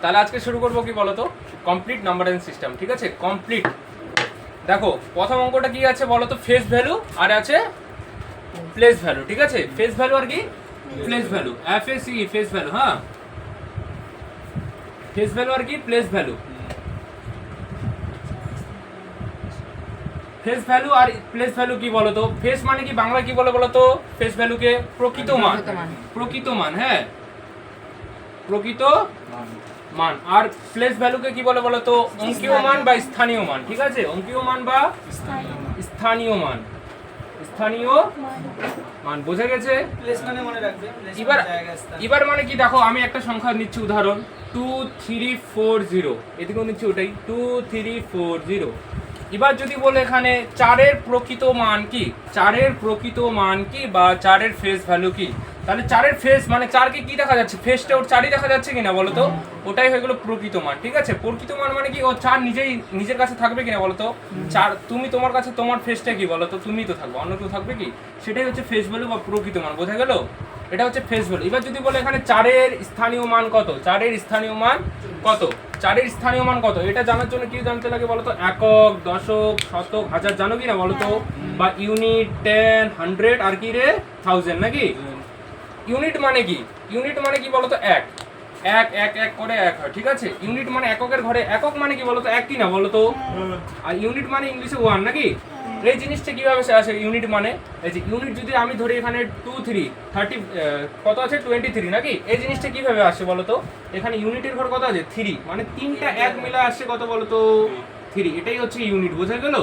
তাহলে আজকে শুরু করবো কি বলতো, কমপ্লিট নাম্বারিং সিস্টেম। ঠিক আছে, কমপ্লিট। দেখো প্রথম অঙ্কটা কি আছে বলতো, ফেস ভ্যালু আর আছে প্লেস ভ্যালু। ঠিক আছে, ফেস ভ্যালু আর কি place value, FACE face value. হ্যাঁ, ফেস ভ্যালু আর কি প্লেস ভ্যালু। ফেস ভ্যালু আর প্লেস ভ্যালু কি বলতো, ফেস মানে কি বাংলা কি বলে বলতো, ফেস ভ্যালুকে প্রকৃত মান, প্রকৃত মান। হ্যাঁ, প্রকৃত মান। আর প্লেস ভ্যালুকে কি বলে বলতো, অঙ্কীয় মান বা স্থানীয় মান। ঠিক আছে, অঙ্কীয় মান বা স্থানীয় মান, স্থানীয় মান। বোঝা গেছে? প্লেস মানে মনে রাখবে, প্লেস এবার মানে জায়গা, স্থান। এবার মানে কি দেখো, আমি একটা সংখ্যা নিচ্ছি উদাহরণ 2340, এদিকেও নিচ্ছি ওটাই 2340। এবার যদি বলে এখানে 4-এর প্রকৃত মান কি, 4-এর প্রকৃত মান কি বা 4-এর ফেস ভ্যালু কি, তাহলে 4-এর ফেস মানে 4কে কি দেখা যাচ্ছে, ফেসটা ওর 4ই দেখা যাচ্ছে কিনা বলো তো, ওটাই হয়ে গেল প্রকৃত মান। ঠিক আছে, প্রকৃত মান মানে কি ও 4 নিজেই নিজের কাছে থাকবে কিনা বলো তো, 4 তুমি তোমার কাছে তোমার ফেসটা কি বলো তো, তুমি তো থাকবে, অন্য কেউ থাকবে কি, সেটাই হচ্ছে ফেস ভ্যালু বা প্রকৃত মান। বোঝা গেল? এটা হচ্ছে ফেস ভ্যালু। এবার যদি বলে এখানে 4-এর স্থানীয় মান কত, 4-এর স্থানীয় মান কত, 4-এর স্থানীয় মান কত, এটা জানার জন্য কি জানতে লাগে বলো তো, একক, দশক, শতক, হাজার জানো কি না বলো তো, বা ইউনিট, 10, 100 আর কি রে 1000 নাকি। ইউনিট মানে কি, ইউনিট মানে কি বলতো, এক এক এক এক করে এক হয়। ঠিক আছে, ইউনিট মানে এককের ঘরে একক মানে কি বলতো, এক কি না বলতো। আর ইউনিট মানে ইংলিশে 1 নাকি। এই জিনিসটা কিভাবে আসে ইউনিট মানে, এই যে ইউনিট যদি আমি ধরি এখানে 2 3 30 কত আছে 23 নাকি, এই জিনিসটা কিভাবে আসে বলতো, এখানে ইউনিটের ঘর কত আছে 3, মানে তিনটা এক মিলে আসছে কত বলতো 3, এটাই হচ্ছে ইউনিট। বোঝা গেল?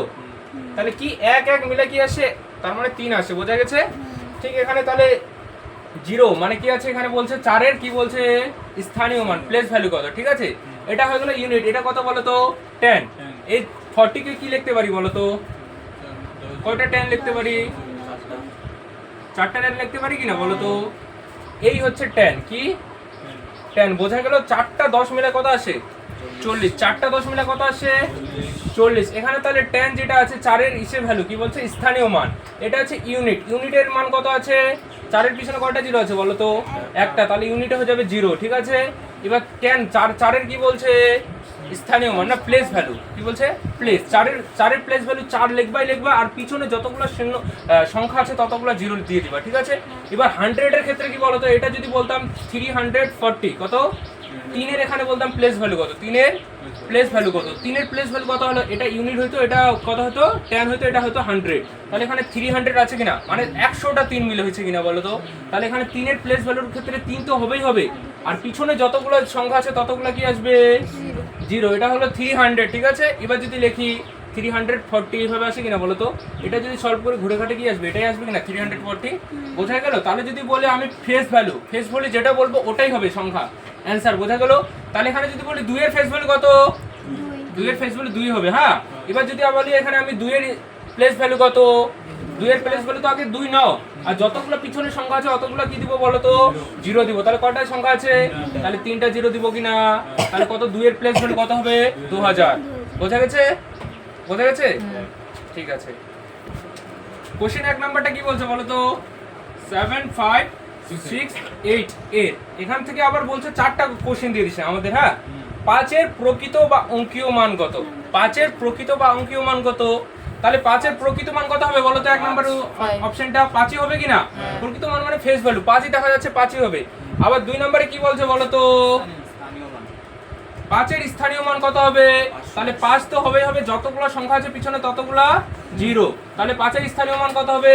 তাহলে কি এক এক মিলে কি আসে, তার মানে 3 আসে। বোঝা গেছে? ঠিক, এখানে তাহলে 0 মানে কি আছে, এখানে বলছে 4-এর কি বলছে স্থানীয় মান, প্লেস ভ্যালু কত। ঠিক আছে, এটা হয়ে গেল ইউনিট। এটা কত বলতো 10। এই 40 কে কি লিখতে পারি বলতো, কয়টা 10 লিখতে পারি, 4টা 10 লিখতে পারি কিনা বলতো। এই হচ্ছে 10 কি 10। বোঝা গেল? 4টা 10 মিলে কত আসে 40, 4টা 10 মিলে কত আসে 40। এখানে তাহলে 10 যেটা আছে 4-এর ইসে ভ্যালু কি বলছে, স্থানীয় মান, এটা হচ্ছে ইউনিট। ইউনিটের মান কত আছে, 4-এর পিছনে কয়টা জিরো আছে বলো তো, একটা, তাহলে ইউনিটে হয়ে যাবে 0। ঠিক আছে, এবার 10 4-এর কি বলছে স্থানীয় মান না প্লেস ভ্যালু, কি বলছে প্লেস, 4-এর প্লেস ভ্যালু 4 লিখবা আর পিছনে যতগুলো সংখ্যা আছে ততগুলো জিরো দিয়ে দিবা। ঠিক আছে, এবার 100-এর ক্ষেত্রে কি বলতো, এটা যদি বলতাম 340 কত, 3-এর এখানে বলতাম প্লেস ভ্যালু কত, 3-এর প্লেস ভ্যালু কত, 3-এর প্লেস ভ্যালু কত হলো, এটা ইউনিট হইতো, এটা কত হতো 10 হইতো, এটা হতো 100। তাহলে এখানে 300 আছে কিনা, মানে 100টা 3 মিলে হয়েছে কিনা বলো তো। তাহলে এখানে 3-এর প্লেস ভ্যালুর ক্ষেত্রে 3 তো হবেই হবে, আর পিছনে যতগুলো সংখ্যা আছে ততগুলো কি আসবে 0, এটা হলো 300। ঠিক আছে, এবার যদি লিখি 340 এইভাবে আসে কিনা বলো তো, এটা যদি সলভ করে ঘুরে ঘাটে কি আসবে, এটাই আসবে কিনা 340। বোঝা গেল? তাহলে যদি বলে আমি ফেস ভ্যালু, ফেস ভ্যালু যেটা বলবো ওটাই হবে সংখ্যা, অ্যান্সার। বোঝা গেল? তাহলে এখানে যদি বলি 2-এর ফেস ভ্যালু কত, 2-এর ফেস ভ্যালু 2 হবে। হ্যাঁ, এবার যদি বলি এখানে আমি 2-এর প্লেস ভ্যালু কত, 2-এর প্লেস ভ্যালু তো আগে 2 নাও, আর যতগুলো পিছনের সংখ্যা আছে অতগুলো কি দিব বলো তো 0 দিব। তাহলে কয়টা সংখ্যা আছে, তাহলে 3টা 0 দিব কিনা, তাহলে কত 2-এর প্লেস ভ্যালু কত হবে 2000। বোঝা গেছে? বোঝা গেছে? ঠিক আছে, কোশ্চেন 1 নাম্বারটা কি বলছে বলো তো, 7568 এর এখান থেকে আবার বলছে 4টা কোশ্চেন দিয়ে দিছে আমাদের। হ্যাঁ, 5-এর প্রকৃত বা অঙ্কীয় মান কত, 5-এর প্রকৃত বা অঙ্কীয় মান কত, তাহলে 5-এর প্রকৃত মান কত হবে বলো তো, 1 নাম্বার অপশনটা 5ই হবে কিনা, প্রকৃত মান মানে ফেস ভ্যালু 5ই দেখা যাচ্ছে, 5ই হবে। আবার 2 নম্বরে কি বলছে বলো তো, 5-এর স্থানীয় মান কত হবে, তাহলে 5 তো হবেই হবে, যতগুলো সংখ্যা আছে পিছনে ততগুলো 0, তাহলে 5-এর স্থানীয় মান কত হবে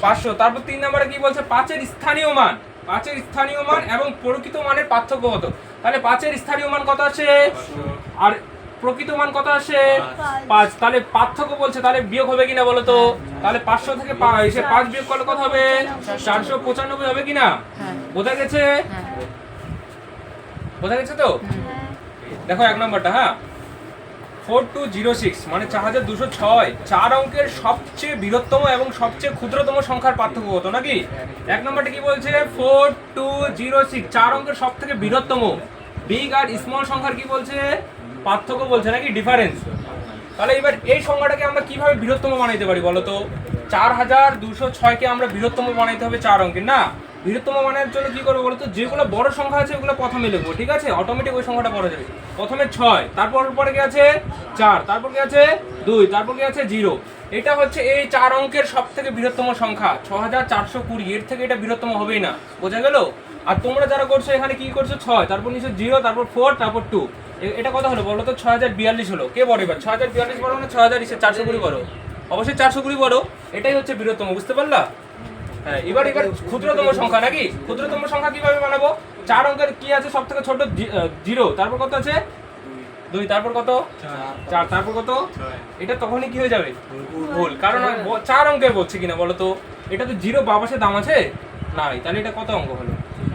500। তারপর 3 নম্বরে কি বলছে, 5-এর স্থানীয় মান, 5-এর স্থানীয় মান এবং প্রকৃত মানের পার্থক্য কত, তাহলে 5-এর স্থানীয় মান কত আছে আর প্রকৃত মান কত আসে 5, তাহলে পার্থক্য বলছে, তাহলে বিয়োগ হবে কিনা বলো তো, তাহলে 500 থেকে 5 বিয়োগ করলে কত হবে 495 হবে কিনা। বোঝা গেছে? বোঝা গেছে তো? দেখো 1 নম্বরটা, হ্যাঁ 4206 মানে 4206, 4 অঙ্কের সবচেয়ে বৃহত্তম এবং সবচেয়ে ক্ষুদ্রতম সংখ্যার পার্থক্য কত নাকি। 1 নম্বরটা কি বলছে, 4206 4 অঙ্কের সবথেকে বৃহত্তম, বিগ আর স্মল সংখ্যার কি বলছে পার্থক্য বলছে নাকি, ডিফারেন্স। তাহলে এবার এই সংখ্যাটাকে আমরা কিভাবে বৃহত্তম বানাইতে পারি বলো তো, 4206 কে আমরা বৃহত্তম বানাইতে হবে 4 অঙ্কের না, বৃহত্তম মানের জন্য কি করবো বলতো, যেগুলো বড় সংখ্যা আছে ওগুলো প্রথমে লিখবো, ঠিক আছে, অটোমেটিক ওই সংখ্যাটা পড়া যাবে। প্রথমে 6, তারপর পরে কি আছে 4, তারপর কি আছে 2, তারপর কি আছে 0। এটা হচ্ছে এই 4 অঙ্কের সব থেকে বৃহত্তম সংখ্যা 6420, এর থেকে এটা বৃহত্তম হবেই না, বোঝা গেল। আর তোমরা যারা করছো এখানে কি করছো 6, তারপর নিচে 0, তারপর 4, তারপর 2, এটা কত হলো বলো তো 6042 হলো। কে বড় এবার 6042 বড় না 6420 বড়? অবশ্যই 420 বড়, এটাই হচ্ছে বৃহত্তম, বুঝতে পারলা? হ্যাঁ, এবার ক্ষুদ্রতম সংখ্যা নাকি, ক্ষুদ্রতম সংখ্যা কিভাবে বানাবো, 4 অঙ্কের কি আছে সব থেকে ছোট 0, তারপর কত আছে 2, তারপর কত 4, তারপর কত, এটা তখনই কি হয়ে যাবে ভুল, কারণ 4 অঙ্কের বলছে কিনা বলো তো, এটা তো 0 বা পাশে দাম আছে নাই, তাহলে এটা কত অঙ্ক হলো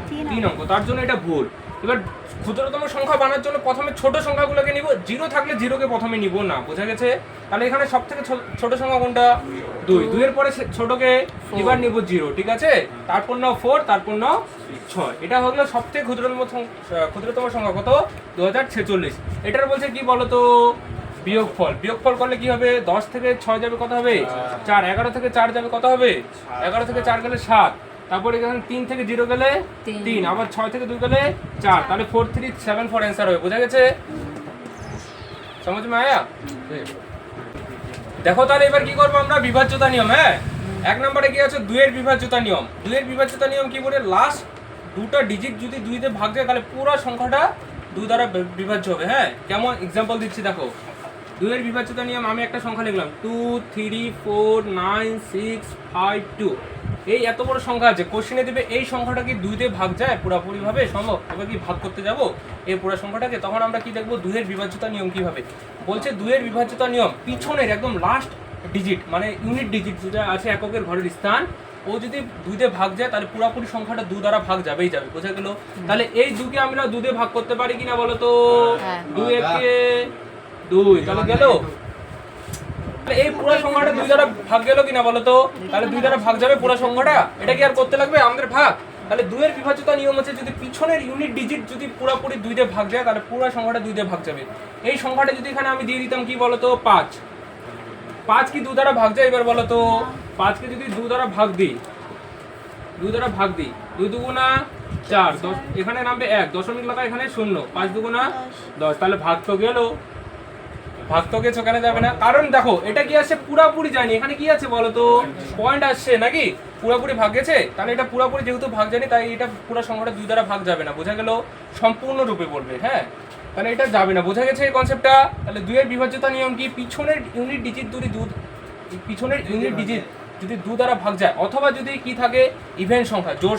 3 অঙ্ক, তার জন্য এটা ভুল। এবার ক্ষুদ্রতম সংখ্যা বানার জন্য প্রথমে ছোট সংখ্যাগুলোকে নিব, 0 থাকলে 0কে প্রথমে নিব না, বোঝা গেছে। তাহলে এখানে সব থেকে ছোট সংখ্যা কোনটা 2, 2 এর পরে ছোটকে এবার নিব 0, ঠিক আছে, তারপর নাও 4, তারপর নাও 6, এটা হলো সব থেকে ক্ষুদ্রতম সংখ্যা কত 2046। এটার বলছে কি বলতো বিয়োগফল, বিয়োগফল করলে কি হবে, 10 থেকে 6 যাবে কত হবে 4, 11 থেকে 4 যাবে কত হবে 11 থেকে 4 গেলে 7, তারপর এখানে 3 থেকে 0 গেলে 3, আবার 6 থেকে 2 গেলে 4, তাহলে 4374 অ্যান্সার হবে, বোঝা গেছে, समझ में आया। দেখো তাহলে এবার কি করব আমরা, বিভাজ্যতা নিয়ম। হ্যাঁ, 1 নম্বরে কি আছে 2 এর বিভাজ্যতা নিয়ম। 2 এর বিভাজ্যতা নিয়ম কি বলে, লাস্ট দুটো ডিজিট যদি 2 তে ভাগ যায় তাহলে পুরো সংখ্যাটা 2 দ্বারা বিভাজ্য হবে। হ্যাঁ, কেমন एग्जांपल দিচ্ছি দেখো। 2 এর বিভাজ্যতা নিয়ম, আমি একটা সংখ্যা লিখলাম 2 3 4 9 6 5 2, এই এত বড় সংখ্যা আছে, কোশ্চেনে দিবে এই সংখ্যাটা কি 2 তে ভাগ যায় পুরোপুরি ভাবে সম্ভব, এবার কি ভাগ করতে যাব এই পুরো সংখ্যাটাকে, তখন আমরা কি দেখব 2 এর বিভাজ্যতা নিয়ম কিভাবে বলছে। 2 এর বিভাজ্যতা নিয়ম, পিছনের একদম লাস্ট ডিজিট মানে ইউনিট ডিজিট যেটা আছে এককের ঘরের স্থান, ও যদি 2 তে ভাগ যায় তাহলে পুরোপুরি সংখ্যাটা 2 দ্বারা ভাগ যাবেই যাবে, বোঝা গেল। তাহলে এই 2 কে আমরা 2 তে ভাগ করতে পারি কিনা বলো তো, 2 একে 2, তাহলে গেল, এই পুরো সংখ্যাটা 2 দ্বারা ভাগ গেল কিনা বলো তো, তাহলে 2 দ্বারা ভাগ যাবে পুরো সংখ্যাটা, এটা কি আর করতে লাগবে আমাদের ভাগ। তাহলে 2 এর বিভাজ্যতা নিয়ম হচ্ছে যদি পিছনের ইউনিট ডিজিট যদি পুরোপুরি 2 তে ভাগ যায় তাহলে পুরো সংখ্যাটা 2 তে ভাগ যাবে। এই সংখ্যাটা যদি এখানে আমি দিয়ে দিতাম কি বলো তো 5, 5 কি 2 দ্বারা ভাগ যায়, এবার বলো তো 5 কে যদি 2 দ্বারা ভাগ দিই, 2 দ্বারা ভাগ দিই, 2 দুগুণা 4, 10, এখানে নামবে 1, দশমিক লাগা এখানে 0, 5 দুগুণা 10, তাহলে ভাগ তো গেল, ভাগ তো গেছে, ওখানে যাবে না, কারণ দেখো এটা কি আসছে পুরোপুরি যায়নি, এখানে কি আছে বলো তো পয়েন্ট আসছে নাকি, পুরোপুরি ভাগ গেছে, তাহলে এটা পুরোপুরি যেহেতু ভাগ যায়নি তাই এটা পুরো সংখ্যাটা 2 দ্বারা ভাগ যাবে না, বোঝা গেল, সম্পূর্ণ রূপে বলবে। হ্যাঁ, তাহলে এটা যাবে না, বোঝা গেছে এই কনসেপ্টটা। তাহলে 2 এর বিভাজ্যতা নিয়ম কি, পিছনের ইউনিট ডিজিট পিছনের ইউনিট ডিজিট যদি 2 দ্বারা ভাগ যায়, অথবা যদি কি থাকে ইভেন সংখ্যা, জোড়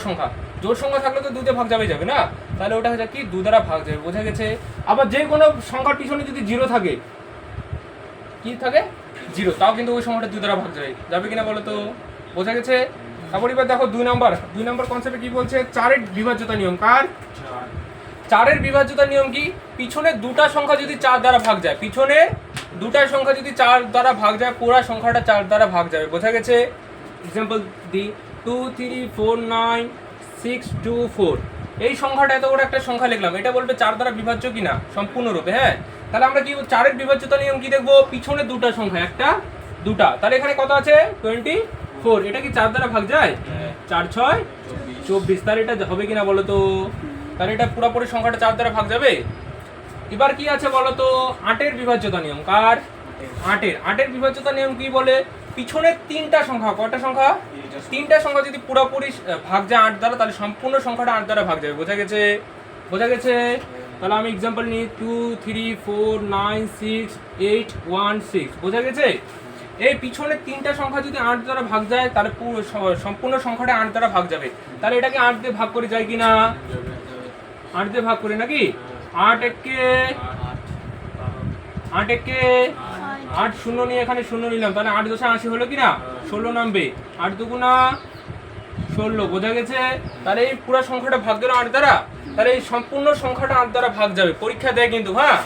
সংখ্যা থাকলে তো 2 তে ভাগ যাবে না, তাহলে ওটা হচ্ছে কি 2 দ্বারা ভাগ যাবে, বোঝা গেছে। আবার যে কোনো সংখ্যার পিছনে যদি 0 থাকে, কি থাকে 0, তাও কিন্তু ওই সংখ্যাটা 2 দ্বারা ভাগ যাবে কিনা বলো তো, বোঝা গেছে। তারপর এবার দেখো 2 নম্বর কনসেপ্টে কি বলছে, 4 এর বিভাজ্যতা নিয়ম। কার 4 এর বিভাজ্যতা নিয়ম কি, পিছনে দুটা সংখ্যা যদি 4 দ্বারা ভাগ যায়, পিছনে দুটা সংখ্যা যদি 4 দ্বারা ভাগ যায় পুরো সংখ্যাটা 4 দ্বারা ভাগ যাবে, বোঝা গেছে। एग्जांपल দি 2 3 4 9 6 2 4, এই সংখ্যাটা এত বড় একটা সংখ্যা লিখলাম, এটা বলবে 4 দ্বারা বিভাজ্য কিনা সম্পূর্ণরূপে। হ্যাঁ, তাহলে আমরা কি 4 এর বিভাজ্যতা নিয়ম কি দেখবো, পিছনে দুটা সংখ্যা, একটা দুটা, তাহলে এখানে কত আছে 24, এটা কি 4 দ্বারা ভাগ যায়, 4 6 24, তাহলে এটা হবে কিনা বলো তো, তাহলে এটা পুরোপুরি সংখ্যাটা 4 দ্বারা ভাগ যাবে। এবার কি আছে বলো তো 8 এর বিভাজ্যতা নিয়ম। কার 8 এর বিভাজ্যতা নিয়ম কি বলে, পিছনের 3টা সংখ্যা, কয়টা সংখ্যা 3টা সংখ্যা যদি পুরোপুরি ভাগ যায় 8 দ্বারা, তাহলে সম্পূর্ণ সংখ্যাটা 8 দ্বারা ভাগ যাবে, বোঝা গেছে। তাহলে আমি एग्जांपल নিই 2 3 4 9 6 8 1 6, বোঝা গেছে। এই পিছনের 3টা সংখ্যা যদি 8 দ্বারা ভাগ যায় তাহলে পুরো সম্পূর্ণ সংখ্যাটা 8 দ্বারা ভাগ যাবে, তাহলে এটাকে 8 দিয়ে ভাগ করে যায় কিনা, 8 দিয়ে ভাগ করে নাকি, 8 একে 8 শূন্য নিয়ে এখানে শূন্য নিলাম, তাহলে 8 দশে 80 হলো কিনা, 16 নামবে, 8 দুগুণা 16, বোঝা গেছে। তাহলে এই পুরো সংখ্যাটা ভাগ গেল 8 দ্বারা, তাহলে এই সম্পূর্ণ সংখ্যাটা 8 দ্বারা ভাগ যাবে, পরীক্ষা দেয় কিন্তু। হ্যাঁ,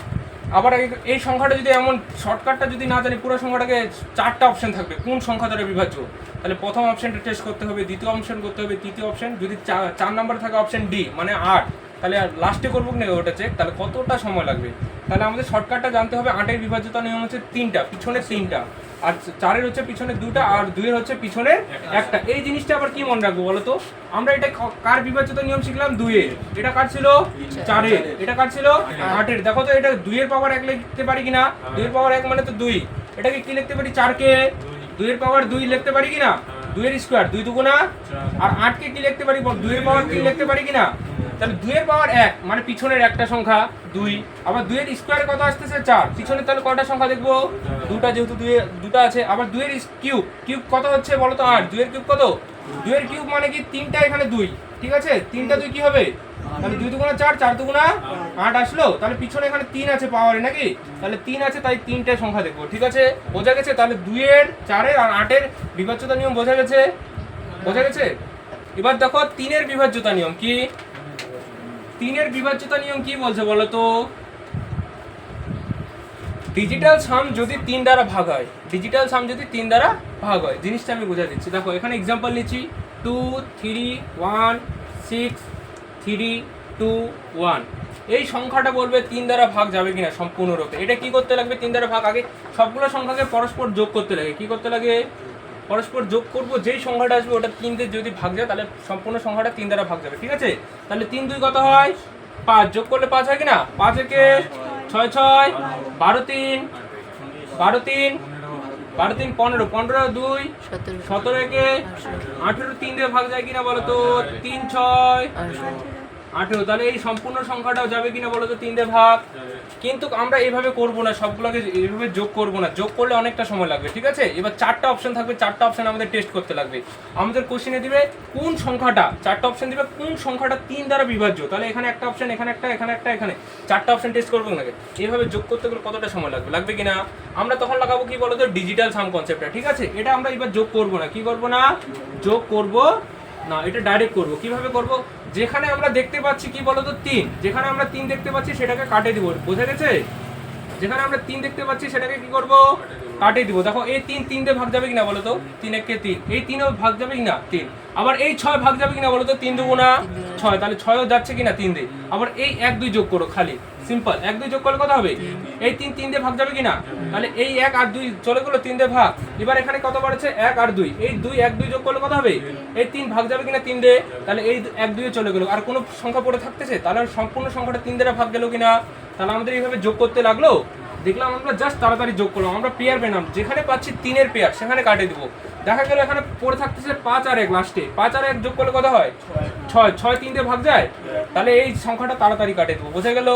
আবার এই সংখ্যাটা যদি এমন শর্টকাটটা যদি না জানি, পুরো সংখ্যাটাকে 4টা অপশন থাকবে কোন সংখ্যা দ্বারা বিভাজ্য, তাহলে প্রথম অপশনটা টেস্ট করতে হবে, দ্বিতীয় অপশন করতে হবে, তৃতীয় অপশন, যদি 4 নম্বরে থাকে অপশন ডি মানে 8, তাহলে লাস্টে করবো না ওটা চেক, তাহলে কতটা সময় লাগবে। তাহলে আমাদের শর্টকাটটা জানতে হবে, 8-এর বিভাজ্যতা নিয়ম হচ্ছে 3টা, পিছনে 3টা, আর 4-এর হচ্ছে পিছনে 2টা, আর 2-এর হচ্ছে পিছনে 1টা। এই জিনিসটা আবার কি মনে রাখবো বলো তো, আমরা এটা কার বিভাজ্যতা নিয়ম শিখলাম? 2-এর। এটা কার ছিল? 4-এর। এটা কার ছিল? 8-এর। দেখো তো এটা 2-এর পাওয়ার 1 লিখতে পারি কিনা? 2-এর পাওয়ার 1 মানে তো 2। এটাকে কি লিখতে পারি? 4-কে 2-এর পাওয়ার 2 লিখতে পারি কিনা? 2-এর স্কয়ার, 2 দুগুণা, আর 8-কে কি লিখতে পারি? 2-এর পাওয়ার 3 লিখতে পারি কিনা? তাহলে 2-এর পাওয়ার 1 মানে পিছনের একটা সংখ্যা 2, আবার 2-এর স্কয়ারে কত আসতেছে? 4। পিছনে তাহলে কয়টা সংখ্যা দেখবো? 2টা, যেহেতু 2টা আছে। আবার 2-এর কিউব, কিউব কত হচ্ছে বলো তো? 8। 2-এর কিউব কত? 2-এর কিউব মানে কি 3টা, এখানে 2, ঠিক আছে? 3টা 2 কি হবে? তাহলে 2 দুগুণা 4, 4 দুগুণা 8 আসলো। তাহলে পিছনে এখানে 3 আছে পাওয়ারে নাকি? তাহলে 3 আছে, তাই 3টে সংখ্যা দেখবো, ঠিক আছে? বোঝা গেছে? তাহলে 2-এর, 4-এর আর 8-এর বিভাজ্যতা নিয়ম বোঝা গেছে? বোঝা গেছে? এবার দেখো 3-এর বিভাজ্যতা নিয়ম কি? 3-এর বিভাজ্যতা নিয়ম কি বলছে বলো তো? ডিজিটাল সাম যদি 3 দ্বারা ভাগ হয়, ডিজিটাল সাম যদি 3 দ্বারা ভাগ হয়, জিনিসটা আমি বুঝা দিচ্ছি। দেখো এখানে এক্সাম্পল নিচ্ছি, 2 3 1 6 3 2 1। এই সংখ্যাটা বলবে 3 দ্বারা ভাগ যাবে কিনা সম্পূর্ণরূপে। এটা কি করতে লাগবে? 3 দ্বারা ভাগ, আগে সবগুলো সংখ্যাকে পরস্পর যোগ করতে লাগে। কি করতে লাগে? পরস্পর যোগ করব, যেই সংখ্যাটা আসবে ওটা 3 দিয়ে যদি ভাগ যায় তাহলে সম্পূর্ণ সংখ্যাটা 3 দ্বারা ভাগ যাবে, ঠিক আছে? তাহলে 3 2 কত হয়? 5। যোগ করলে 5 হয় কিনা? 5 একে 6 6 12 3 12 3 12 3 15 15 2 17 একে 18 3 দিয়ে ভাগ যায় কিনা বলো তো? 3 6 18। তাহলে এই সম্পূর্ণ সংখ্যাটাও যাবে কিনা বলো তো 3 দিয়ে ভাগ? কিন্তু আমরা এইভাবে করব না, সবগুলোকে এইভাবে যোগ করব না, যোগ করলে অনেকটা সময় লাগবে, ঠিক আছে? এবার 4টা অপশন থাকবে, 4টা অপশন আমাদের টেস্ট করতে লাগবে। আমাদের কোশ্চেনে দিবে কোন সংখ্যাটা, 4টা অপশন দিবে, কোন সংখ্যাটা 3 দ্বারা বিভাজ্য। তাহলে এখানে একটা অপশন, এখানে একটা, এখানে একটা, এখানে 4টা অপশন টেস্ট করবো না। এইভাবে যোগ করতে গেলে কতটা সময় লাগবে? লাগবে কিনা? আমরা তখন লাগাবো কি বলো তো? ডিজিটাল সাম কনসেপ্টটা, ঠিক আছে? এটা আমরা এবার যোগ করব না। কি করব না? যোগ করব না, এটা ডাইরেক্ট করব। কিভাবে করব? যেখানে আমরা দেখতে পাচ্ছি কি বলতো 3, যেখানে আমরা 3 দেখতে পাচ্ছি সেটাকে কাটে দিব, বোঝা গেছে? যেখানে আমরা 3 দেখতে পাচ্ছি সেটাকে কি করব? কাটে দিব। দেখো এই 3 3 দিয়ে ভাগ যাবে কিনা বলো তো? 3 1 কে 3, এই 3ও ভাগ যাবে কিনা? 3। আবার এই 6 ভাগ যাবে কিনা বলো তো? 3 দুগুণা 6, তাহলে 6ও যাচ্ছে কিনা 3 দিয়ে। আবার এই 1 2 যোগ করো, খালি সিম্পল 1 2 যোগ করলে কত হবে? এই 3 3 দিয়ে ভাগ যাবে কিনা? তাহলে এই 1 আর 2 চলে গেল 3 দিয়ে ভাগ। এবার এখানে কত বাড়ছে? 1 আর 2, এই 2 1 2 যোগ করলে কত হবে? এই 3 ভাগ যাবে কিনা 3 দিয়ে? তাহলে এই 1 2 চলে গেল, আর কোনো সংখ্যা পড়ে থাকতেছে? তাহলে সম্পূর্ণ সংখ্যাটা 3 দ্বারা ভাগ গেল কিনা? তাহলে আমাদের এইভাবে যোগ করতে লাগলো। দেখলাম আমরা জাস্ট তাড়াতাড়ি যোগ করলাম, আমরা পেয়ার পেলাম, যেখানে পাচ্ছি 3-এর পেয়ার সেখানে কাটে দিব। দেখা গেল এখানে পড়ে থাকতেছে 5 আর 1, লাস্টে 5 আর 1 যোগ করলে কত হয়? 6 6 3 দিয়ে ভাগ যায়, তাহলে এই সংখ্যাটা তাড়াতাড়ি কাটে দেবো, বোঝা গেল?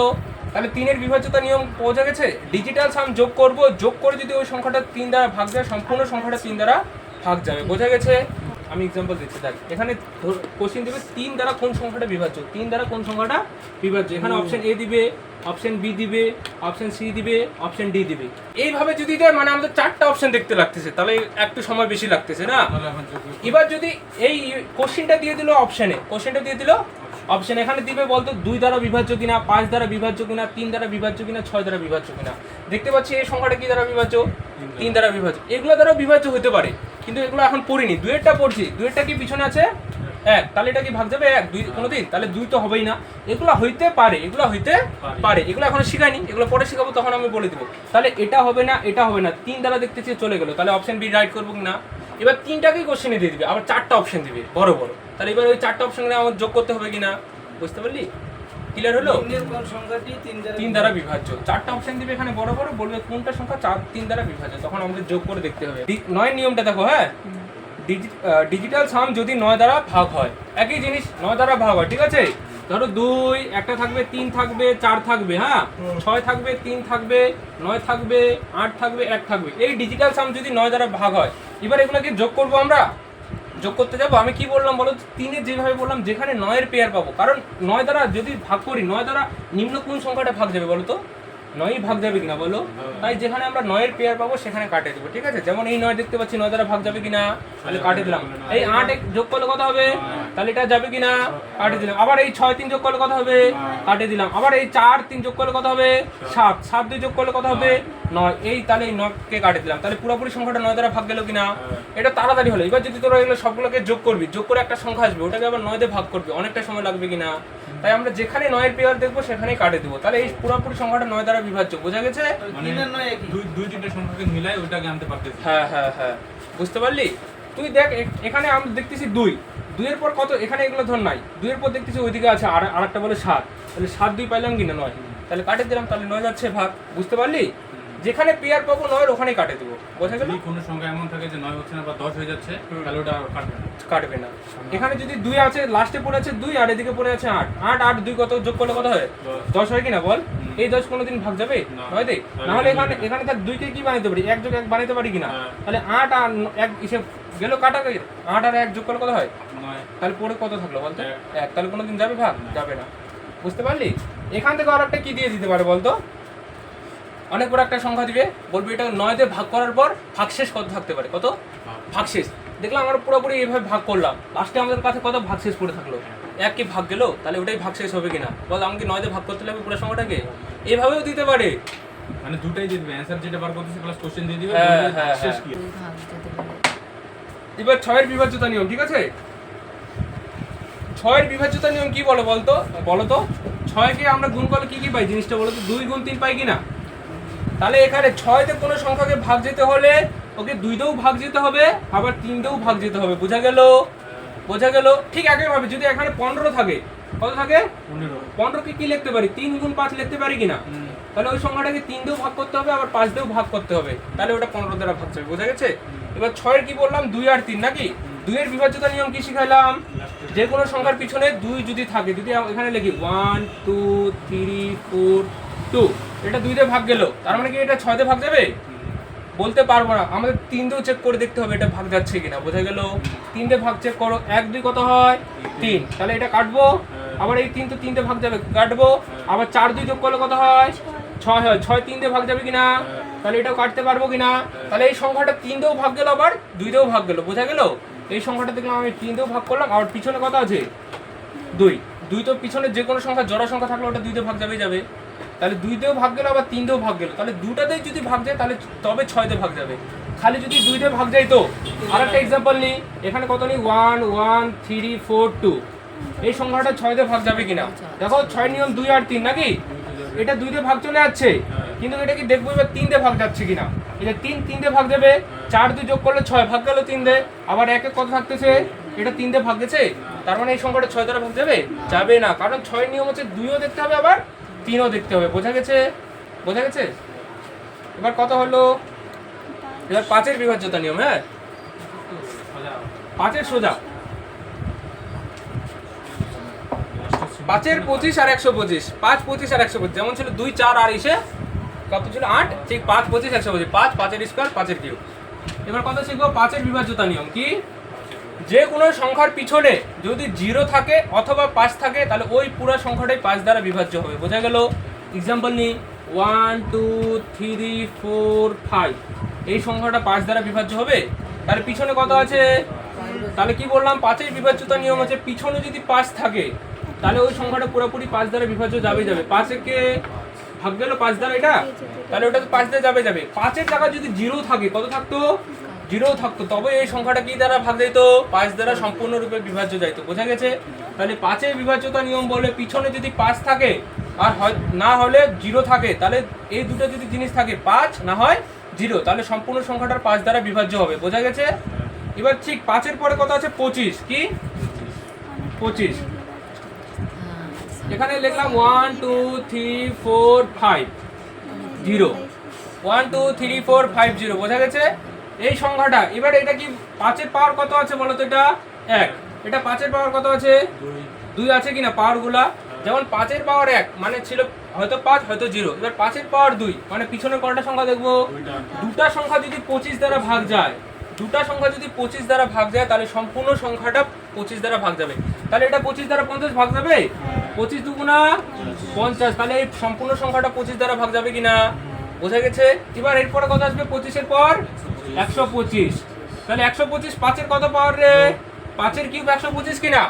তাহলে 3-এর বিভাজ্যতা নিয়ম বোঝা গেছে? ডিজিটাল সাম যোগ করব, যোগ করে যদি ওই সংখ্যাটা 3 দ্বারা ভাগ যায়, সম্পূর্ণ সংখ্যাটা 3 দ্বারা ভাগ যাবে, বোঝা গেছে? আমি এক্সাম্পল দিচ্ছি, দেখ এখানে কোশ্চেন দিবে 3 দ্বারা কোন সংখ্যাটা বিভাজ্য, 3 দ্বারা কোন সংখ্যাটা বিভাজ্য। এখানে অপশন এ দিবে, অপশন বি দিবে, অপশন সি দিবে, অপশন ডি দিবে। এইভাবে যদি দেয় মানে আমাদের 4টা অপশন দেখতে লাগতেছে, তাহলে একটু সময় বেশি লাগতেছে না? এবার যদি এই কোশ্চেনটা দিয়ে দিল অপশনে, কোশ্চেনটা দিয়ে দিল অপশন, এখানে দিবে বলতো 2 দ্বারা বিভাজ্য কিনা, 5 দ্বারা বিভাজ্য কিনা, 3 দ্বারা বিভাজ্য কিনা, 6 দ্বারা বিভাজ্য কিনা। দেখতে পাচ্ছি এই সংখ্যাটা কি দ্বারা বিভাজ্য? 3 দ্বারা বিভাজ্য। এগুলো দ্বারা বিভাজ্য হতে পারে, কিন্তু এগুলো এখন পড়িনি। 2-এরটা পড়ছি, 2-এরটা কি পিছনে আছে 1, তাহলে এটা কি ভাগ যাবে 1 2 কোনোদিন? তাহলে 2 তো হবেই না। এগুলো হইতে পারে, এগুলো হইতে পারে, এগুলো এখনো শিখাইনি, এগুলো পরে শিখাবো, তখন আমি বলে দিব। তাহলে এটা হবে না, এটা হবে না, 3 দ্বারা দেখতেছি চলে গেল, তাহলে অপশন বি রাইট করবো না। এবার 3টাকেই কোশ্চেনে দিয়ে দিবে, আবার 4টা অপশন দিবে বড় বড়, তাহলে এবার ওই 4টা অপশন আমার যোগ করতে হবে কিনা, বুঝতে পারলি? ক্লিয়ার হলো? 3 দ্বারা বিভাজ্য, 4টা অপশন দিবে এখানে বড় বড়, বলবে কোনটা সংখ্যা 3 দ্বারা বিভাজ্য, তখন আমাদের যোগ করে দেখতে হবে। 9 নিয়মটা দেখো, হ্যাঁ, ডিজিটাল সাম যদি 9 দ্বারা ভাগ হয়, একই জিনিস 9 দ্বারা ভাগ হয়, ঠিক আছে? ধরো 2 একটা থাকবে, 3 থাকবে, 4 থাকবে, হ্যাঁ 6 থাকবে, 3 থাকবে, 9 থাকবে, 8 থাকবে, 1 থাকবে। এই ডিজিটাল সাম যদি 9 দ্বারা ভাগ হয়, এবার এগুলোকে যোগ করবো, আমরা যোগ করতে যাবো। আমি কি বললাম বলো? 3-এর যেভাবে বললাম, যেখানে 9-এর পেয়ার পাবো, কারণ 9 দ্বারা যদি ভাগ করি, 9 দ্বারা নিম্ন কোন সংখ্যাটা ভাগ যাবে বলো তো? 9ই ভাগ যাবে কিনা বলো? তাই যেখানে আমরা 9-এর পেয়ার পাবো সেখানে কাটে দেবো, ঠিক আছে? যেমন এই 9 দেখতে পাচ্ছি, 9 দ্বারা ভাগ যাবে কিনা, তাহলে কাটে দিলাম। এই 8 যোগ করলে কত হবে? তাহলে এটা যাবে কিনা, কাটে দিলাম। আবার এই 6 3 যোগ করলে কত হবে? কাটে দিলাম। আবার এই 4 3 যোগ করলে কত হবে? 7 7 2 যোগ করলে কত হবে? 9। এই তাহলে এই 9কে কাটে দিলাম, তাহলে পুরোপুরি সংখ্যাটা 9 দ্বারা ভাগ গেল কিনা? এটা তাড়াতাড়ি হলো। এবার যদি তোরা এগুলো সবগুলোকে যোগ করবি, যোগ করে একটা সংখ্যা আসবে, ওটাকে আবার 9 দিয়ে ভাগ করবি, অনেকটা সময় লাগবে কিনা? তাই আমরা যেখানে 9 এর পেয়ার দেখবো সেখানেই কাটে দেবো। তাহলে এই পুরোপুরি সংখ্যাটা 9 দ্বারা বিভাজ্য, বোঝা গেছে? মানে দুই তিনটে সংখ্যাকে মিলাই ওইটাকে আনতে পারতেছি। হ্যাঁ হ্যাঁ হ্যাঁ, বুঝতে পারলি? তুই দেখ এখানে আমরা দেখতেছি 2 এর পর কত, এখানে এগুলো ধর নাই, 2 এর পর দেখতেছি ওইদিকে আছে আর একটা বলে 7, তাহলে 7 2 পাইলাম কিনা 9, তাহলে কাটে দিলাম, তাহলে 9 যাচ্ছে ভাগ, বুঝতে পারলি? যেখানে পেয়ার পাবো 9 ওখানেই কাটে দেবো, বোঝা গেল? যদি কোনো সংখ্যা এমন থাকে যে 9 হচ্ছে না বা 10 হয়ে যাচ্ছে তাহলে ওটা কাটবে না। এখানে যদি 2 আছে, লাস্টে পড়ে আছে 2 আর এদিকে পড়ে আছে 8, 8 আর 2 কত যোগ করলে কত হয়? 10 হয় কিনা বল? এই 10 কোনোদিন ভাগ যাবে? নয় দেখ, না হলে এখানে তার 2 কে কি বানাইতে পারি? 1 যোগ 1 বানাইতে পারি কিনা? তাহলে 8 আর 1 হিসেব গেল কাটা, 8 আর 1 যোগ করলে কত হয়? 9। তাহলে পড়ে কত থাকলো বলতো? 1। তাহলে কোনোদিন যাবে ভাগ? যাবে না, বুঝতে পারলি? এখান থেকে আর একটা কি দিয়ে দিতে পারে বলতো? অনেক বড় একটা সংখ্যা দিবে, বলবে এটা 9 দিয়ে ভাগ করার পর ভাগশেষ কত থাকতে পারে? কত ভাগশেষ? দেখলাম আমরা পুরোপুরি এইভাবে ভাগ করলাম, লাস্টে আমাদের কাছে কত ভাগশেষ পড়ে থাকলো? 1 কি ভাগ গেল, তাহলে ওটাই ভাগশেষ হবে কিনা বল? আমাকে 9 দিয়ে ভাগ করতে হবে পুরো সংখ্যাটাকে, এইভাবেও দিতে পারে। মানে দুটাই দিয়ে দিবে, অ্যানসার যেটা বার করতেছে প্লাস কোশ্চেন দিয়ে দিবে, শেষ কি? এবার 6 এর বিভাজ্যতা নিয়ম, ঠিক আছে? 6 এর বিভাজ্যতা নিয়ম কি বলে বলতো? 6 কে আমরা গুণ করলে কি কি পাই জিনিসটা বলো তো? 2 গুণ 3 পাই কিনা? তাহলে এখানে 6 তে কোনো সংখ্যাকে ভাগ যেতে হলে ওকে 2 দেও ভাগ যেতে হবে, আবার 3 দেও ভাগ যেতে হবে, বোঝা গেল? বোঝা গেল? ঠিক একইভাবে যদি এখানে 15 থাকে, কত থাকে? 15 কে কি লিখতে পারি? 3 গুণ 5 লিখতে পারি কিনা? তাহলে ওই সংখ্যাটাকে 3 দেও ভাগ করতে হবে, আবার 5 দেও ভাগ করতে হবে, তাহলে ওটা 15 দ্বারা ভাগ যাবে, বোঝা গেছে? এবার 6 এর কি বললাম? 2 আর 3 নাকি? 2 এর বিভাজ্যতা নিয়ম কি শিখাইলাম? যে কোনো সংখ্যার পিছনে 2 যদি থাকে, যদি এখানে লিখি 1 2 3 4 2, এটা 2 দিয়ে ভাগ গেল, তার মানে কি এটা 6 দিয়ে ভাগ যাবে? বলতে পারবো না, আমাদের 3 দিয়েও চেক করে দেখতে হবে এটা ভাগ যাচ্ছে কিনা, বোঝা গেল? 3 দিয়ে ভাগ চেক করো, 1 2 কত হয়? 3, তাহলে এটা কাটবো, আবার এই 3 তো 3 দিয়ে ভাগ যাবে, কাটবো, আবার 4 2 যোগ করলে কত হয়? 6 হয়, 6 3 দিয়ে ভাগ যাবে কিনা? তাহলে এটাও কাটতে পারবো কিনা? তাহলে এই সংখ্যাটা 3 দিয়েও ভাগ গেল, আবার 2 দিয়েও ভাগ গেল, বোঝা গেল? এই সংখ্যাটা দেখলাম আমি 3 দিয়েও ভাগ করলাম, আর পিছনে কত আছে? 2 তো পিছনে যে কোনো সংখ্যা জোড়া সংখ্যা থাকলে ওটা 2 দিয়ে ভাগ যাবে, তাহলে 2 দিয়েও ভাগ গেল, আবার 3 দিয়েও ভাগ গেল, তাহলে দুটাতেই যদি ভাগ যায় তাহলে তবে 6 দিয়ে ভাগ যাবে। খালি যদি 2 দিয়ে ভাগ যায় তো আরেকটা एग्जांपल নিই, এখানে কত নিই? 1 1 3 4 2, এই সংখ্যাটা 6 দিয়ে ভাগ যাবে কিনা? দেখো 6 নিয়ম 2 আর 3 নাকি? এটা 2 দিয়ে ভাগ চলে যাচ্ছে, কিন্তু এটা কি দেখবো এবার 3 দিয়ে ভাগ যাচ্ছে কিনা? এটা 3 দিয়ে ভাগ যাবে, 4 2 যোগ করলে 6 ভাগ গেল 3 দিয়ে, আবার 1 1 কত থাকতেছে? এটা 3 দিয়ে ভাগ গেছে, তার মানে এই সংখ্যাটা 6 দ্বারা ভাগ যাবে? যাবে না, কারণ 6 এর নিয়ম হচ্ছে 2ও দেখতে হবে আবার 3ও দেখতে হবে, বোঝা গেছে? বোঝা গেছে? এবার কত হলো? এবার 5 এর বিভাজ্যতা নিয়ম, হ্যাঁ 5 এর সোজা, 5 এর 25 আর 125, 5 25 আর 125, যেমন ছিল 2 4 আর ইসে কত ছিল 8, ঠিক 5 25 125, 5 5 এর স্কয়ার 5 এর কিউব। এবার কত শিখবো? 5 এর বিভাজ্যতা নিয়ম কি? যে কোনো সংখ্যার পিছনে যদি 0 থাকে অথবা 5 থাকে তাহলে ওই পুরো সংখ্যাটাই 5 দ্বারা বিভাজ্য হবে, বোঝা গেল? एग्जांपल নি 1 2 3 4 5, এই সংখ্যাটা 5 দ্বারা বিভাজ্য হবে, তাহলে পিছনে কত আছে? তাহলে কি বললাম? 5 এর বিভাজ্যতা নিয়ম আছে পিছনে যদি 5 থাকে তাহলে ওই সংখ্যাটা পুরোপুরি 5 দ্বারা বিভাজ্য যাবে। 5 কে ভাগ গেল 5 দ্বারা, এটা তাহলে ওটা তো 5 দিয়ে যাবে। 5 এর জায়গায় যদি 0 থাকে, কত থাকতো? 0 থাকতো, তবে এই সংখ্যাটা কি দ্বারা ভাগ যাইতো? 5 দ্বারা সম্পূর্ণরূপে বিভাজ্য যাইতো, বোঝা গেছে? তাহলে 5 এর বিভাজ্যতা নিয়ম বলে পিছনে যদি 5 থাকে আর না হলে 0 থাকে, তাহলে এই দুটো যদি জিনিস থাকে 5 না হয় 0, তাহলে সম্পূর্ণ সংখ্যাটার 5 দ্বারা বিভাজ্য হবে, বোঝা গেছে? এবার ঠিক 5 এর পরে কত আছে? 25, কি 25, এখানে লিখলাম 1 2 3 4 5 0, 1 2 3 4 5 0, বোঝা গেছে? এই সংখ্যাটা এবার এটা কি 5 এর পাওয়ার কত আছে বলো তো? এটা 1, এটা 5 এর পাওয়ার কত আছে? 2 আছে কিনা পাওয়ার গুলা? যেমন 5 এর পাওয়ার 1 মানে ছিল হয়তো 5 হয়তো 0, এবার 5 এর পাওয়ার 2 মানে পিছনের কয়টা সংখ্যা দেখবো? দুটা সংখ্যা যদি 25 দ্বারা ভাগ যায়, দুটা সংখ্যা যদি 25 দ্বারা ভাগ যায় তাহলে সম্পূর্ণ সংখ্যাটা 25 দ্বারা ভাগ যাবে, তাহলে এটা 25 দ্বারা 50 ভাগ যাবে? 25 দুগুণা 50, তাহলে এই সম্পূর্ণ সংখ্যাটা 25 দ্বারা ভাগ যাবে কিনা, বোঝা গেছে? এবার এরপরে কত আসবে? 25 এর পর 125, তাহলে 125 5 এর কত পাওয়ার রে? 5 এর কিউব 125 কিনা?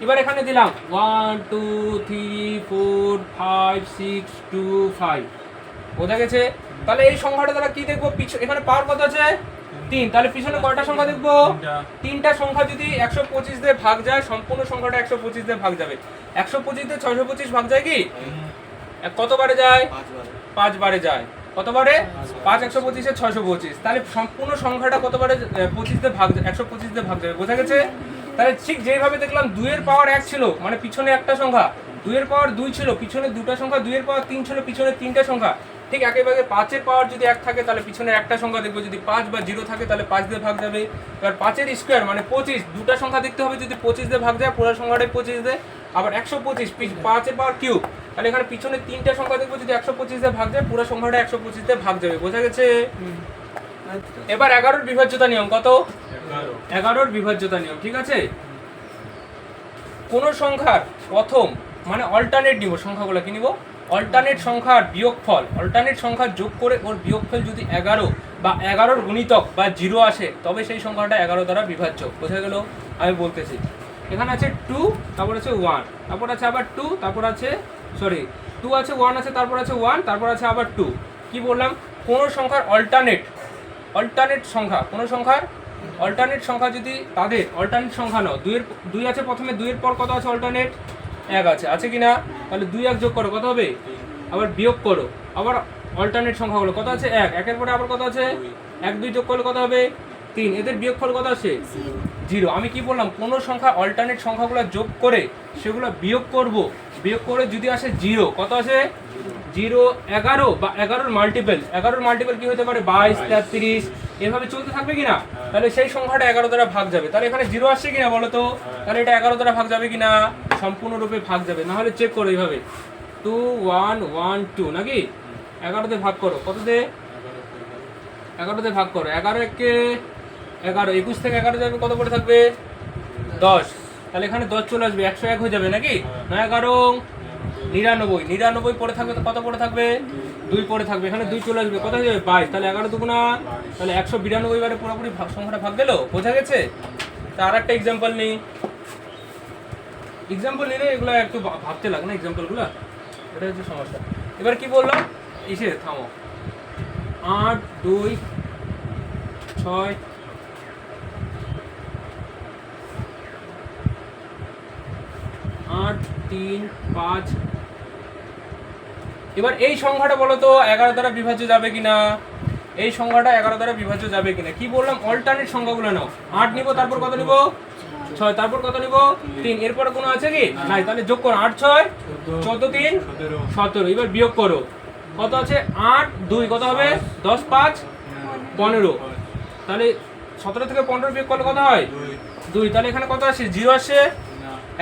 এবার এখানে দিলাম 1 2 3 4 5 6 2 5, বোঝা গেছে? তাহলে এই সংখ্যাটা দ্বারা কি দেখবো? এখানে পাওয়ার কত আছে? 3, তাহলে পিছনে কয়টা সংখ্যা দেখবো? তিনটা। 3টা সংখ্যা যদি 125 দিয়ে ভাগ যায়, সম্পূর্ণ সংখ্যাটা 125 দিয়ে ভাগ যাবে। 125 দিয়ে 625 ভাগ যায় কি? কতবারে যায়? 5 বারে যায়। কতবারে? 5 125 এ 625, তাহলে সম্পূর্ণ সংখ্যাটা কতবারে 25 দিয়ে ভাগ 125 দিয়ে ভাগ যাবে, বোঝা গেছে? তাহলে ঠিক যেভাবে দেখলাম 2 এর পাওয়ার 1 ছিল মানে পিছনে একটা সংখ্যা, 2 এর পাওয়ার 2 ছিল পিছনে দুটো সংখ্যা, 2 এর পাওয়ার 3 ছিল পিছনে তিনটা সংখ্যা, ঠিক একইভাবে 5 এর পাওয়ার যদি 1 থাকে তাহলে পিছনে একটা সংখ্যা দেখবো, যদি 5 বা 0 থাকে তাহলে 5 দিয়ে ভাগ যাবে। এবার 5 এর স্কয়ার মানে 25, দুটো সংখ্যা দেখতে হবে, যদি 25 দিয়ে ভাগ যায় পুরো সংখ্যাটাই 25 দিয়ে, আবার 125 5 এর পাওয়ার কিউব, তাহলে এখানে পিছনে তিনটা সংখ্যা দেখবো, যদি 125 দিয়ে ভাগ যায় পুরো সংখ্যাটা 125 দিয়ে ভাগ যাবে, বোঝা গেছে? এবার 11 এর বিভাজ্যতা নিয়ম কত? 11 এর বিভাজ্যতা নিয়ম, ঠিক আছে? কোন সংখ্যার প্রথম মানে অল্টারনেট নিব, সংখ্যাগুলো কি নিব? অল্টারনেট সংখ্যার বিয়োগফল, অল্টারনেট সংখ্যা যোগ করে ওর বিয়োগফল যদি 11 বা 11 গুণিতক বা 0 আসে তবে সেই সংখ্যাটা 11 দ্বারা বিভাজ্য, বোঝা গেল? আমি বলতেছি, এখানে আছে 2, তারপর আছে 1, তারপর আছে আবার 2, তারপর আছে 2 আছে 1 আছে, তারপর আছে 1, তারপর আছে আবার 2। কি বললাম? কোন সংখ্যার অল্টারনেট সংখ্যা, কোন সংখ্যার অল্টারনেট সংখ্যা যদি তাদের অল্টারনেট সংখ্যা নাও, 2 আছে প্রথমে, 2 এর পর কত আছে অল্টারনেট? 1 আছে কি না? তাহলে 2 1 যোগ করো কত হবে? আবার বিয়োগ করো, আবার অল্টারনেট সংখ্যাগুলো কত আছে? 1, 1 এর পরে আবার কত আছে? 1 2 যোগ করলে কত হবে? 3, এদের বিয়োগফল কত আসে? 0। আমি কি বললাম? কোন সংখ্যা অল্টারনেট সংখ্যাগুলো যোগ করে সেগুলো বিয়োগ করব, বিয়োগ করে যদি আসে 0, কত আসে? 0 11 বা 11 মাল্টিপল, 11 মাল্টিপল কি হতে পারে? 22 33, এভাবে চলতে থাকবে কিনা? তাহলে সেই সংখ্যাটা 11 দ্বারা ভাগ যাবে। তাহলে এখানে 0 আসছে কিনা বলো তো? তাহলে এটা 11 দ্বারা ভাগ যাবে কিনা? সম্পূর্ণরূপে ভাগ যাবে, না হলে চেক করো এইভাবে 2 1 1 2 নাকি? 11 তে ভাগ করো, কত দিয়ে? 11 তে ভাগ করো, 11 একে 11, 21 থেকে 11 যাবে, কত পড়ে থাকবে? 10। তাহলে এখানে 10 চলে আসবে, 101 হয়ে যাবে নাকি? 9 11 99 পড়ে থাকবে, তো কত পড়ে থাকবে? 2 পড়ে থাকবে, এখানে 2 চলে আসবে, কত হয়ে যাবে? 22। তাহলে 11 দুগুণা, তাহলে 192 বারে পুরোপুরি সংখ্যাটা ভাগ গেল, বোঝা গেছে? তা আর একটা এক্সাম্পল নিই, এক্সাম্পল নিলে এগুলো একটু ভাবতে লাগে না এক্সাম্পলগুলো, এটা হচ্ছে সমস্যা। এবার কি বললাম? এসে থামো, 8 2 6 8 3 5। এবার এই সংখ্যাটা বলো তো 11 দ্বারা বিভাজ্য যাবে কিনা? এই সংখ্যাটা 11 দ্বারা বিভাজ্য যাবে কিনা? কি বললাম? অল্টারনেট সংখ্যাগুলো নাও, 8 নিব, তারপর কত নিব? 6, তারপর কত নিব? 3, এরপরে কোনো আছে কি? নাই, তাহলে যোগ করো, 8 6 14 3 17, এবার বিয়োগ করো, কত আছে? 8 2 কত হবে? 10 5 15, তাহলে 17 থেকে 15 বিয়োগ করলে কত হয়? 2। তাহলে এখানে কত আসে? 0 আসে,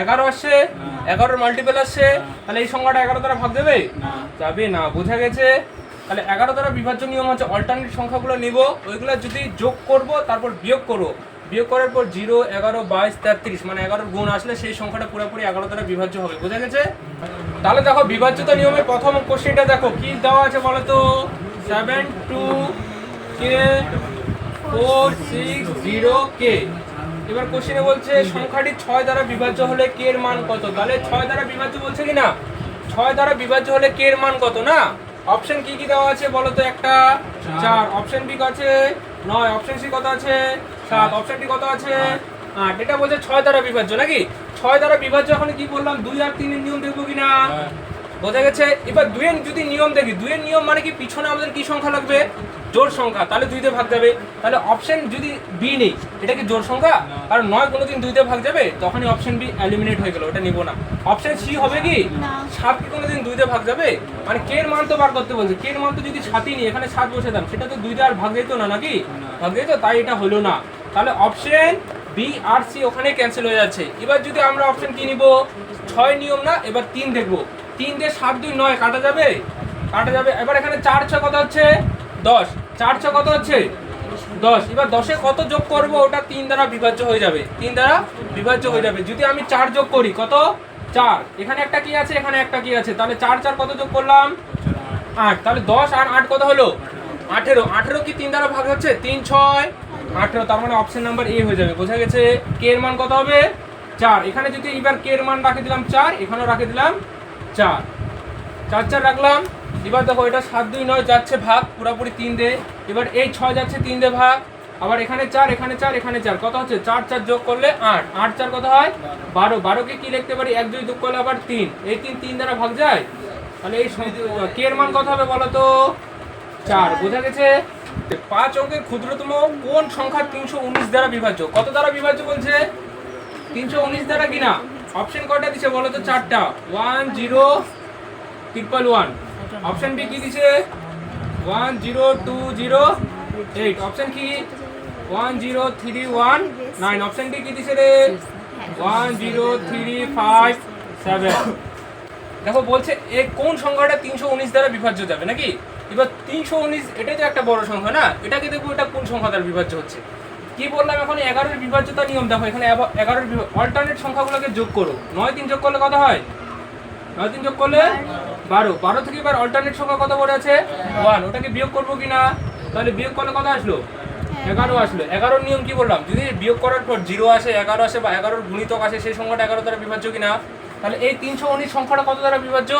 11 আসছে, 11 মাল্টিপল আসছে, তাহলে এই সংখ্যাটা 11 দ্বারা ভাগ যাবে? যাবে না, বোঝা গেছে? তাহলে 11 দ্বারা বিভাজ্য নিয়ম হচ্ছে অল্টারনেট সংখ্যাগুলো নিব, ওইগুলো যদি যোগ করব তারপর বিয়োগ করব, বিয়োগ করার পর 0 11 22 33 মানে 11 গুণ আসলে সেই সংখ্যাটা পুরোপুরি 11 দ্বারা বিভাজ্য হবে, বোঝা গেছে? তাহলে দেখো বিভাজ্যতা নিয়মের প্রথম কোশ্চেনটা দেখো কি দেওয়া আছে বলো তো? 7 2 k 4 6 0 k। এবার কোশ্চেনে বলছে সংখ্যাটি 6 দ্বারা বিভাজ্য হলে k এর মান কত? তাহলে 6 দ্বারা বিভাজ্য বলছে কি না? 6 দ্বারা বিভাজ্য হলে k এর মান কত না? অপশন কি কি দেওয়া আছে বলো তো? একটা 4, অপশন বি কত আছে? 9, অপশন সি কত আছে? 7, অপশন ডি কত আছে? 8। এটা বলছে 6 দ্বারা বিভাজ্য নাকি? 6 দ্বারা বিভাজ্য, এখন কি বললাম? 2 আর 3 এর নিয়ম দেখবো কিনা? বোঝা গেছে? এবার 2 এর যদি নিয়ম দেখি, 2 এর নিয়ম মানে কি? পিছনে আমাদের কি সংখ্যা লাগবে? জোড় সংখ্যা, তাহলে 2 দিয়ে ভাগ যাবে। তাহলে অপশন যদি বি নেই, এটা কি জোড় সংখ্যা? কারণ 9 কোনোদিন 2 দিয়ে ভাগ যাবে, তখনই অপশন বি এলিমিনেট হয়ে গেল, ওটা নিব না। অপশন সি হবে কি? 7 কি কোনোদিন 2 দিয়ে ভাগ যাবে? মানে কে এর মান তো বার করতে বলছে, কে এর মান তো যদি 7ই নিই, এখানে 7 বসে দাম, সেটা তো 2 দিয়ে আর ভাগ যেত না নাকি? ভাগ যেত, তাই এটা হলো না। তাহলে অপশন বি আর সি ওখানে ক্যান্সেল হয়ে যাচ্ছে। এবার যদি আমরা অপশন কি নিব? 6 নিয়ম না, এবার 3 দেখবো। 3 দিয়ে 7 2 9 কাটা যাবে? কাটা যাবে। এবার এখানে 4 6 কত হচ্ছে? 10, 4 6 কত হচ্ছে? 10। এবার 10 এ কত যোগ করব? ওটা 3 দ্বারা বিভাজ্য হয়ে যাবে, 3 দ্বারা বিভাজ্য হয়ে যাবে। যদি আমি 4 যোগ করি, কত? 4, এখানে একটা কি আছে, এখানে একটা কি আছে, তাহলে 4 4 কত যোগ করলাম? 8। তাহলে 10 আর 8 কত হলো? 18। 18 কি 3 দ্বারা ভাগ হচ্ছে? 3 6 18, তার মানে অপশন নাম্বার এ হয়ে যাবে, বোঝা গেছে? কে এর মান কত হবে? 4। এখানে যদি এবার কে এর মান রাখে দিলাম 4, এখানেও রাখে দিলাম 4, 4 4 রাখলাম। এবার দেখো এটা 7 2 9 যাচ্ছে ভাগ পুরোপুরি 3 দিয়ে, এবার এই 6 যাচ্ছে 3 দিয়ে ভাগ, আবার এখানে 4 এখানে 4 এখানে 4 কত হচ্ছে 4 4 যোগ করলে 8 8 4 কত হয় 12 12 কে কি লিখতে পারি 1 2 যোগ করলে আবার 3 এই 3 3 দ্বারা ভাগ যায় তাহলে এই কে এর মান কত হবে বলো তো 4 বোঝা গেছে 5 অঙ্কের ক্ষুদ্রতম কোন সংখ্যা 319 দ্বারা বিভাজ্য কত দ্বারা বিভাজ্য বলছে 319 দ্বারা কিনা অপশন কয়টা দিছে বলো তো 4টা 1 0 1 অপশন বি কি দিছে 1 0 2 0 8 অপশন কি 1 0 3 1 9 অপশন ডি কি দিছে রে 1 0 3 5 7 দেখো বলছে এই কোন সংখ্যাটা 319 দ্বারা বিভাজ্য যাবে নাকি এবার 319 এটাই তো একটা বড় সংখ্যা না এটাকে দেখবো এটা কোন সংখ্যা দ্বারা বিভাজ্য হচ্ছে কি বললাম এখন 11 এর বিভাজ্যতা নিয়ম দেখো এখানে 11 এর অল্টারনেট সংখ্যাগুলোকে যোগ করো 9 3 যোগ করলে কত হয় 9 3 যোগ করলে 12 12 থেকে এবার অল্টারনেট সংখ্যা কত পড়ে আছে 1 ওটাকে বিয়োগ করব কিনা তাহলে বিয়োগ করলে কত আসলো 11 আসলো 11 এর নিয়ম কি বললাম যদি বিয়োগ করার পর 0 আসে 11 আসে বা 11 এর গুণিতক আসে সেই সংখ্যাটা 11 দ্বারা বিভাজ্য কিনা তাহলে এই 319 সংখ্যাটা কত দ্বারা বিভাজ্য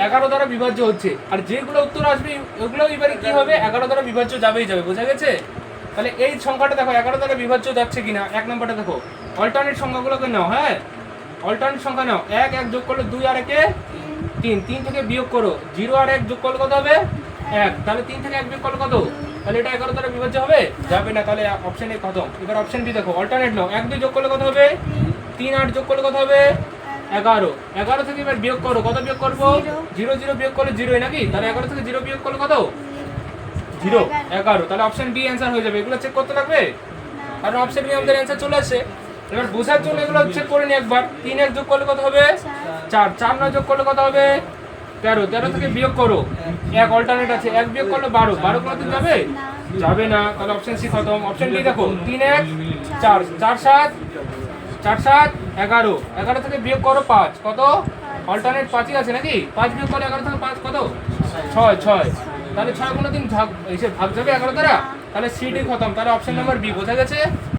11 দ্বারা বিভাজ্য হচ্ছে আর যেগুলো উত্তর আসবে ওগুলো এবারে কি হবে 11 দ্বারা বিভাজ্য যাবেই যাবে বোঝা গেছে তাহলে এই সংখ্যাটা দেখো 11 দ্বারা বিভাজ্য যাচ্ছে কিনা এক নম্বরটা দেখো অল্টারনেট সংখ্যাগুলোকে নাও হ্যাঁ অল্টারনেট সংখ্যা নাও 1 1 যোগ করলে 2 আর 1 এ 3 3 থেকে বিয়োগ করো 0 আর 1 যোগ করলে কত হবে 1 তাহলে 3 থেকে 1 বিয়োগ করলে কত তাহলে এটা 11 দ্বারা বিভাজ্য হবে যাবে না তাহলে অপশন এ কত এবার অপশন বি দেখো অল্টারনেট নাও 1 2 যোগ করলে কত হবে 3 8 যোগ করলে কত হবে 11 11 থেকে এবার বিয়োগ করো কত বিয়োগ করব 0 0 বিয়োগ করলে 0 নাকি তাহলে 11 থেকে 0 বিয়োগ করলে কত 0 11 তাহলে অপশন বি অ্যানসার হয়ে যাবে এগুলো চেক করতে লাগবে কারণ অপশন বি আমাদের অ্যানসার চলে আসছে এবার বোঝার জন্য এগুলো চেক করে নি একবার 3 1 যোগ করলে কত হবে 4 4 9 যোগ করলে কত হবে 13 13 থেকে বিয়োগ করো এক অল্টারনেট আছে 1 বিয়োগ করলে 12 12 কোনদিন যাবে যাবে না তাহলে অপশন সি খতম অপশন ডি দেখো 3 1 4 4 7 4 7 11 11 থেকে বিয়োগ করো 5 কত অল্টারনেট 5ই আছে নাকি 5 বিয়োগ করলে 11 থেকে 5 কত 6 6 তাহলে 6 কোনদিন ভাগ এসে ভাগ যাবে 11 দ্বারা তাহলে সি ডি খতম তাহলে অপশন নাম্বার বি বোঝা গেছে